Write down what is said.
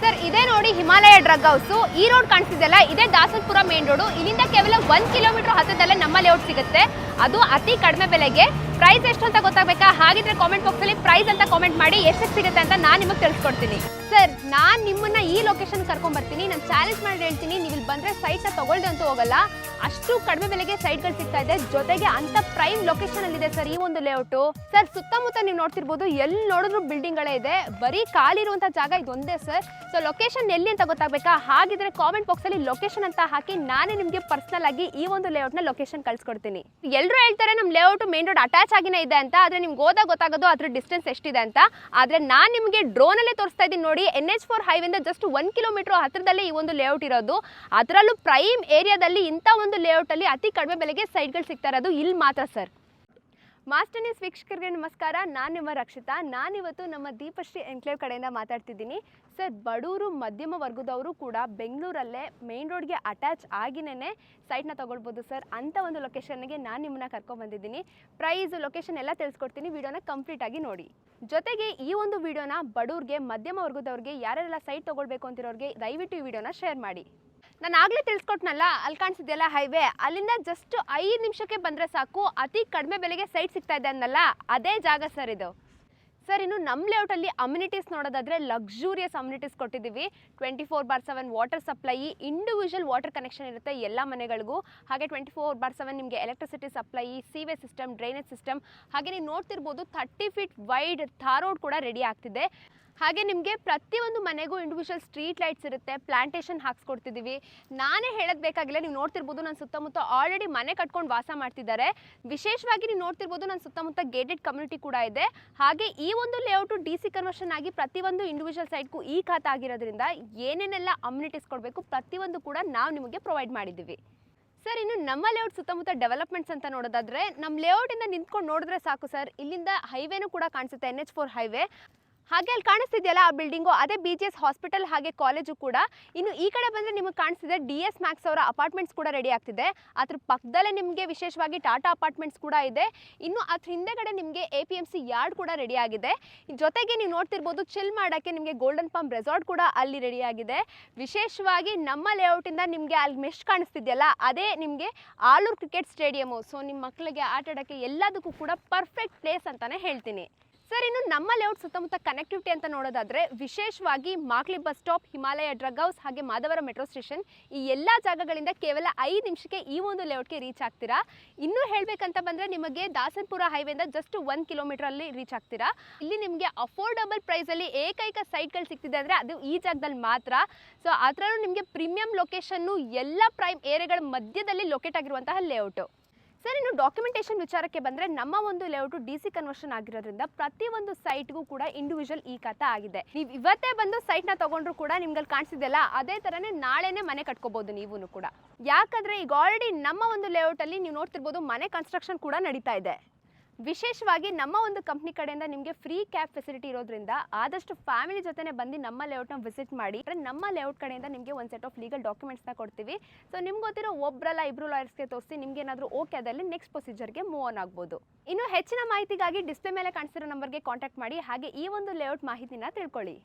Sir ಇದೇ ನೋಡಿ Himalaya drug house. ಈ ರೋಡ್ ಕಾಣಿಸ್ತಿದೆಯಲ್ಲ, ಇದೇ ದಾಸನ್ಪುರ ಮೇನ್ ರೋಡ್. ಇಲ್ಲಿಂದ ಕೇವಲ 1 ಕಿಲೋಮೀಟರ್ ಹತ್ತಿರದಲ್ಲೇ ನಮ್ಮ ಲೇಔಟ್ ಸಿಗುತ್ತೆ, ಅದು ಅತಿ ಕಡಿಮೆ ಬೆಲೆಗೆ. ಪ್ರೈಸ್ ಎಷ್ಟು ಅಂತ ಗೊತ್ತಾಗಬೇಕಾ? ಹಾಗಿದ್ರೆ ಕಾಮೆಂಟ್ ಬಾಕ್ಸ್ ಅಲ್ಲಿ ಪ್ರೈಸ್ ಅಂತ ಕಾಮೆಂಟ್ ಮಾಡಿ ಎಷ್ಟು ಸಿಗುತ್ತೆ ಅಂತ ನಾನು ನಿಮಗೆ ತಿಳಿಸ್ಕೊಡ್ತೀನಿ. ಸರ್ ನಾನು ನಿಮ್ಮನ್ನ ಈ ಲೊಕೇಶನ್ ಕರ್ಕೊಂಡ್ ಬರ್ತೀನಿ, ನಾನು ಚಾಲೆಂಜ್ ಮಾಡಿ ಹೇಳ್ತೀನಿ, ನೀವು ಇಲ್ಲಿ ಬಂದ್ರೆ ಸೈಟ್ ನ ತಗೊಳ್ದೆ ಅಂತೂ ಹೋಗಲ್ಲ. ಅಷ್ಟು ಕಡಿಮೆ ಬೆಲೆಗೆ ಸೈಟ್ಗಳು ಸಿಗ್ತಾ ಇದೆ, ಜೊತೆಗೆ ಅಂತ ಪ್ರೈಮ್ ಲೊಕೇಶನ್ ಅಲ್ಲಿ ಇದೆ ಸರ್ ಈ ಒಂದು ಲೇಔಟ್. ಸರ್ ಸುತ್ತಮುತ್ತ ನೀವು ನೋಡ್ತಿರ್ಬೋದು, ಎಲ್ಲಿ ನೋಡಿದ್ರು ಬಿಲ್ಡಿಂಗ್ ಗಳೇ ಇದೆ, ಬರೀ ಖಾಲಿ ಇರುವಂತ ಜಾಗ ಇದೊಂದೇ ಸರ್. ಸೊ ಲೊಕೇಶನ್ ಎಲ್ಲಿ ಅಂತ ಗೊತ್ತಾಗಬೇಕಾ? ಹಾಗಿದ್ರೆ ಕಾಮೆಂಟ್ ಬಾಕ್ಸ್ ಅಲ್ಲಿ ಲೊಕೇಶನ್ ಅಂತ ಹಾಕಿ ನಾನೇ ನಿಮಗೆ ಪರ್ಸನಲ್ ಆಗಿ ಈ ಒಂದು ಲೇಔಟ್ ನ ಲೊಕೇಶನ್ ಕಳ್ಸಿಕೊಡ್ತೀನಿ. ಎಲ್ಲರೂ ಹೇಳ್ತಾರೆ ನಮ್ಮ ಲೇಔಟ್ ಮೇನ್ ರೋಡ್ ಅಟ್ಯಾಚ್ ಆಗಿನೇ ಇದೆ ಅಂತ, ಆದ್ರೆ ನಿಮ್ಗೆ ಹೋದಾಗ ಗೊತ್ತಾಗೋದು ಅದ್ರ ಡಿಸ್ಟೆನ್ಸ್ ಎಷ್ಟಿದೆ ಅಂತ. ಆದ್ರೆ ನಾನು ನಿಮಗೆ ಡ್ರೋನ್ ಅಲ್ಲೇ ತೋರಿಸ್ತಾ ಇದ್ದೀನಿ ನೋಡಿ, NH4 ಹೈವೇಂದ ಜಸ್ಟ್ 1 ಕಿಲೋಮೀಟರ್ ಹತ್ತಿರದಲ್ಲೇ ಈ ಒಂದು ಲೇಔಟ್ ಇರೋದು. ಅದರಲ್ಲೂ ಪ್ರೈಮ್ ಏರಿಯಾದಲ್ಲಿ ಇಂಥ ಒಂದು ಲೇಔಟ್ ಅಲ್ಲಿ ಅತಿ ಕಡಿಮೆ ಬೆಲೆಗೆ ಸೈಟ್ಗಳು ಸಿಗ್ತಾ ಇರೋದು ಇಲ್ಲಿ ಮಾತ್ರ ಸರ್. ಮಾಸ್ಟರ್ ನ್ಯೂಸ್ ವೀಕ್ಷಕರಿಗೆ ನಮಸ್ಕಾರ, ನಾನು ನಿಮ್ಮ ರಕ್ಷಿತಾ. ನಾನಿವತ್ತು ನಮ್ಮ ದೀಪಶ್ರೀ ಎನ್ಕ್ಲೇವ್ ಕಡೆಯಿಂದ ಮಾತಾಡ್ತಿದ್ದೀನಿ. ಸರ್ ಬಡವರು ಮಧ್ಯಮ ವರ್ಗದವರು ಕೂಡ ಬೆಂಗಳೂರಲ್ಲೇ ಮೇನ್ ರೋಡ್ಗೆ ಅಟ್ಯಾಚ್ ಆಗಿನೇ ಸೈಟ್ನ ತೊಗೊಳ್ಬೋದು ಸರ್. ಅಂಥ ಒಂದು ಲೊಕೇಶನ್ಗೆ ನಾನು ನಿಮ್ಮನ್ನ ಕರ್ಕೊಂಡ್ಬಂದಿದ್ದೀನಿ. ಪ್ರೈಸ್ ಲೊಕೇಶನ್ ಎಲ್ಲ ತಿಳಿಸ್ಕೊಡ್ತೀನಿ, ವಿಡಿಯೋನ ಕಂಪ್ಲೀಟ್ ಆಗಿ ನೋಡಿ. ಜೊತೆಗೆ ಈ ಒಂದು ವಿಡಿಯೋನ ಬಡವ್ರಿಗೆ ಮಧ್ಯಮ ವರ್ಗದವ್ರಿಗೆ ಯಾರೆಲ್ಲ ಸೈಟ್ ತೊಗೊಳ್ಬೇಕು ಅಂತಿರೋರಿಗೆ ದಯವಿಟ್ಟು ಈ ವಿಡಿಯೋನ ಶೇರ್ ಮಾಡಿ. ನಾನು ಆಗಲೇ ತಿಳಿಸ್ಕೊಟ್ನಲ್ಲ, ಅಲ್ಲಿ ಕಾಣಿಸಿದೆಯಲ್ಲ ಹೈವೇ, ಅಲ್ಲಿಂದ ಜಸ್ಟ್ 5 ನಿಮಿಷಕ್ಕೆ ಬಂದರೆ ಸಾಕು ಅತಿ ಕಡಿಮೆ ಬೆಲೆಗೆ ಸೈಟ್ ಸಿಗ್ತಾ ಇದೆ ಅನ್ನಲ್ಲ, ಅದೇ ಜಾಗ ಸರ್ ಇದು. ಸರ್ ಇನ್ನು ನಮ್ಮ ಲೇಔಟಲ್ಲಿ ಅಮ್ಯುನಿಟೀಸ್ ನೋಡೋದಾದರೆ ಲಕ್ಸುರಿಯಸ್ ಅಮ್ಯುನಿಟೀಸ್ ಕೊಟ್ಟಿದ್ದೀವಿ. 24/7 water supply, individual water connection ಇರುತ್ತೆ ಎಲ್ಲ ಮನೆಗಳಿಗೂ. ಹಾಗೆ 24/7 ನಿಮಗೆ electricity supply, sewage system, drainage system. ಹಾಗೆ ನೀವು ನೋಡ್ತಿರ್ಬೋದು 30 ಫೀಟ್ ವೈಡ್ ಥಾರ್ ರೋಡ್ ಕೂಡ ರೆಡಿ ಆಗ್ತಿದೆ. ಹಾಗೆ ನಿಮಗೆ ಪ್ರತಿಯೊಂದು ಮನೆಗೂ ಇಂಡಿವಿಜುವಲ್ ಸ್ಟ್ರೀಟ್ ಲೈಟ್ಸ್ ಇರುತ್ತೆ, ಪ್ಲಾಂಟೇಶನ್ ಹಾಕ್ಸ್ಕೊಡ್ತಿದ್ದೀವಿ. ನಾನೇ ಹೇಳೋದು ಬೇಕಾಗಿಲ್ಲ, ನೀವು ನೋಡ್ತಿರ್ಬೋದು ನನ್ನ ಸುತ್ತಮುತ್ತ ಆಲ್ರೆಡಿ ಮನೆ ಕಟ್ಕೊಂಡು ವಾಸ ಮಾಡ್ತಿದ್ದಾರೆ. ವಿಶೇಷವಾಗಿ ನೀವು ನೋಡ್ತಿರ್ಬೋದು ನನ್ನ ಸುತ್ತಮುತ್ತ ಗೇಟೆಡ್ ಕಮ್ಯುನಿಟಿ ಕೂಡ ಇದೆ. ಹಾಗೆ ಈ ಒಂದು ಲೇಔಟು DC ಕನ್ವರ್ಷನ್ ಆಗಿ ಪ್ರತಿಯೊಂದು ಇಂಡಿವಿಜುವಲ್ ಸೈಟ್ಗೂ ಈ ಖಾತೆ ಆಗಿರೋದ್ರಿಂದ ಏನೇನೆಲ್ಲ ಅಮ್ಯುನಿಟೀಸ್ ಕೊಡಬೇಕು ಪ್ರತಿಯೊಂದು ಕೂಡ ನಾವು ನಿಮಗೆ ಪ್ರೊವೈಡ್ ಮಾಡಿದ್ದೀವಿ. ಸರ್ ಇನ್ನು ನಮ್ಮ ಲೇಔಟ್ ಸುತ್ತಮುತ್ತ ಡೆವಲಪ್ಮೆಂಟ್ಸ್ ಅಂತ ನೋಡೋದಾದರೆ, ನಮ್ಮ ಲೇಔಟಿಂದ ನಿಂತ್ಕೊಂಡು ನೋಡಿದ್ರೆ ಸಾಕು ಸರ್, ಇಲ್ಲಿಂದ ಹೈವೇನೂ ಕೂಡ ಕಾಣಿಸುತ್ತೆ, NH4 ಹೈವೇ. ಹಾಗೆ ಅಲ್ಲಿ ಕಾಣಿಸ್ತಿದೆಯಲ್ಲ ಆ ಬಿಲ್ಡಿಂಗು, ಅದೇ BGS ಹಾಸ್ಪಿಟಲ್ ಹಾಗೆ ಕಾಲೇಜು ಕೂಡ. ಇನ್ನು ಈ ಕಡೆ ಬಂದರೆ ನಿಮಗೆ ಕಾಣಿಸ್ತಿದೆ DS ಮ್ಯಾಕ್ಸ್ ಅವರ ಅಪಾರ್ಟ್ಮೆಂಟ್ಸ್ ಕೂಡ ರೆಡಿ ಆಗ್ತಿದೆ. ಅದ್ರ ಪಕ್ಕದಲ್ಲೇ ನಿಮಗೆ ವಿಶೇಷವಾಗಿ ಟಾಟಾ ಅಪಾರ್ಟ್ಮೆಂಟ್ಸ್ ಕೂಡ ಇದೆ. ಇನ್ನು ಅದ್ರ ಹಿಂದೆಗಡೆ ನಿಮಗೆ APMC ಯಾರ್ಡ್ ಕೂಡ ರೆಡಿ ಆಗಿದೆ. ಜೊತೆಗೆ ನೀವು ನೋಡ್ತಿರ್ಬೋದು ಚಿಲ್ ಮಾಡೋಕ್ಕೆ ನಿಮಗೆ ಗೋಲ್ಡನ್ ಪಾಮ್ ರೆಸಾರ್ಟ್ ಕೂಡ ಅಲ್ಲಿ ರೆಡಿ ಆಗಿದೆ. ವಿಶೇಷವಾಗಿ ನಮ್ಮ ಲೇಔಟಿಂದ ನಿಮಗೆ ಅಲ್ಲಿ ಮೆಶ್ ಕಾಣಿಸ್ತಿದೆಯಲ್ಲ, ಅದೇ ನಿಮಗೆ ಆಲೂರು ಕ್ರಿಕೆಟ್ ಸ್ಟೇಡಿಯಮು. ಸೊ ನಿಮ್ಮ ಮಕ್ಕಳಿಗೆ ಆಟ ಆಡೋಕ್ಕೆ ಎಲ್ಲದಕ್ಕೂ ಕೂಡ ಪರ್ಫೆಕ್ಟ್ ಪ್ಲೇಸ್ ಅಂತಲೇ ಹೇಳ್ತೀನಿ. ಸರ್ ಇನ್ನು ನಮ್ಮ ಲೇಔಟ್ ಸುತ್ತಮುತ್ತ ಕನೆಕ್ಟಿವಿಟಿ ಅಂತ ನೋಡೋದಾದರೆ, ವಿಶೇಷವಾಗಿ Makali bus stop, Himalaya drug house ಹಾಗೆ ಮಾಧವರ ಮೆಟ್ರೋ ಸ್ಟೇಷನ್, ಈ ಎಲ್ಲ ಜಾಗಗಳಿಂದ ಕೇವಲ 5 ನಿಮಿಷಕ್ಕೆ ಈ ಒಂದು ಲೇಔಟ್ಗೆ ರೀಚ್ ಆಗ್ತೀರಾ. ಇನ್ನೂ ಹೇಳಬೇಕಂತ ಬಂದರೆ ನಿಮಗೆ ದಾಸನ್ಪುರ ಹೈವೇಯಿಂದ ಜಸ್ಟ್ 1 ಕಿಲೋಮೀಟರಲ್ಲಿ ರೀಚ್ ಆಗ್ತೀರಾ. ಇಲ್ಲಿ ನಿಮಗೆ ಅಫೋರ್ಡಬಲ್ ಪ್ರೈಸಲ್ಲಿ ಏಕೈಕ ಸೈಟ್ಗಳು ಸಿಗ್ತಿದೆ ಅಂದರೆ ಅದು ಈ ಜಾಗದಲ್ಲಿ ಮಾತ್ರ. ಸೊ ಅದರಲ್ಲೂ ನಿಮಗೆ ಪ್ರೀಮಿಯಂ ಲೊಕೇಶನ್ನು, ಎಲ್ಲ ಪ್ರೈಮ್ ಏರಿಯಾಗಳ ಮಧ್ಯದಲ್ಲಿ ಲೊಕೇಟ್ ಆಗಿರುವಂತಹ ಲೇಔಟು. ಸರ್ ಇನ್ನು ಡಾಕ್ಯುಮೆಂಟೇಷನ್ ವಿಚಾರಕ್ಕೆ ಬಂದರೆ, ನಮ್ಮ ಒಂದು ಲೇಔಟು DC ಕನ್ವರ್ಷನ್ ಆಗಿರೋದ್ರಿಂದ ಪ್ರತಿಯೊಂದು ಸೈಟ್ಗೂ ಕೂಡ ಇಂಡಿವಿಜುವಲ್ ಈ ಖಾತೆ ಆಗಿದೆ. ನೀವು ಇವತ್ತೇ ಬಂದು ಸೈಟ್ನ ತೊಗೊಂಡ್ರು ಕೂಡ ನಿಮ್ಗಲ್ಲಿ ಕಾಣಿಸಿದೆಯಲ್ಲ, ಅದೇ ಥರನೇ ನಾಳೆನೇ ಮನೆ ಕಟ್ಕೋಬೋದು ನೀವೂ ಕೂಡ. ಯಾಕಂದರೆ ಈಗ ಆಲ್ರೆಡಿ ನಮ್ಮ ಒಂದು ಲೇಔಟಲ್ಲಿ ನೀವು ನೋಡ್ತಿರ್ಬೋದು ಮನೆ ಕನ್ಸ್ಟ್ರಕ್ಷನ್ ಕೂಡ ನಡೀತಾ ಇದೆ. ವಿಶೇಷವಾಗಿ ನಮ್ಮ ಒಂದು ಕಂಪ್ನಿ ಕಡೆಯಿಂದ ನಿಮಗೆ ಫ್ರೀ ಕ್ಯಾಬ್ ಫೆಸಿಲಿಟಿ ಇರೋದ್ರಿಂದ ಆದಷ್ಟು ಫ್ಯಾಮಿಲಿ ಜೊತೆನೇ ಬಂದು ನಮ್ಮ ಲೇಔಟ್ನ ವಿಸಿಟ್ ಮಾಡಿ. ನಮ್ಮ ಲೇಔಟ್ ಕಡೆಯಿಂದ ನಿಮಗೆ ಒಂದು ಸೆಟ್ ಆಫ್ ಲೀಗಲ್ ಡಾಕ್ಯುಮೆಂಟ್ಸ್ನ ಕೊಡ್ತೀವಿ. ಸೊ ನಿಮ್ಗೆ ಗೊತ್ತಿರೋ ಒಬ್ಬರಲ್ಲ 2 ಲಾಯರ್ಸ್ಗೆ ತೋರಿಸಿ ನಿಮ್ಗೆ ಏನಾದರೂ ಓಕೆ ಆದಲ್ಲಿ ನೆಕ್ಸ್ಟ್ ಪ್ರೊಸೀಜರ್ಗೆ ಮೂವ್ ಆನ್ ಆಗ್ಬೋದು. ಇನ್ನು ಹೆಚ್ಚಿನ ಮಾಹಿತಿಗಾಗಿ ಡಿಸ್ಪ್ಲೇ ಮೇಲೆ ಕಾಣಿಸಿರೋ ನಂಬರ್ಗೆ ಕಾಂಟ್ಯಾಕ್ಟ್ ಮಾಡಿ, ಹಾಗೆ ಈ ಒಂದು ಲೇಔಟ್ ಮಾಹಿತಿನ ತಿಳ್ಕೊಳ್ಳಿ.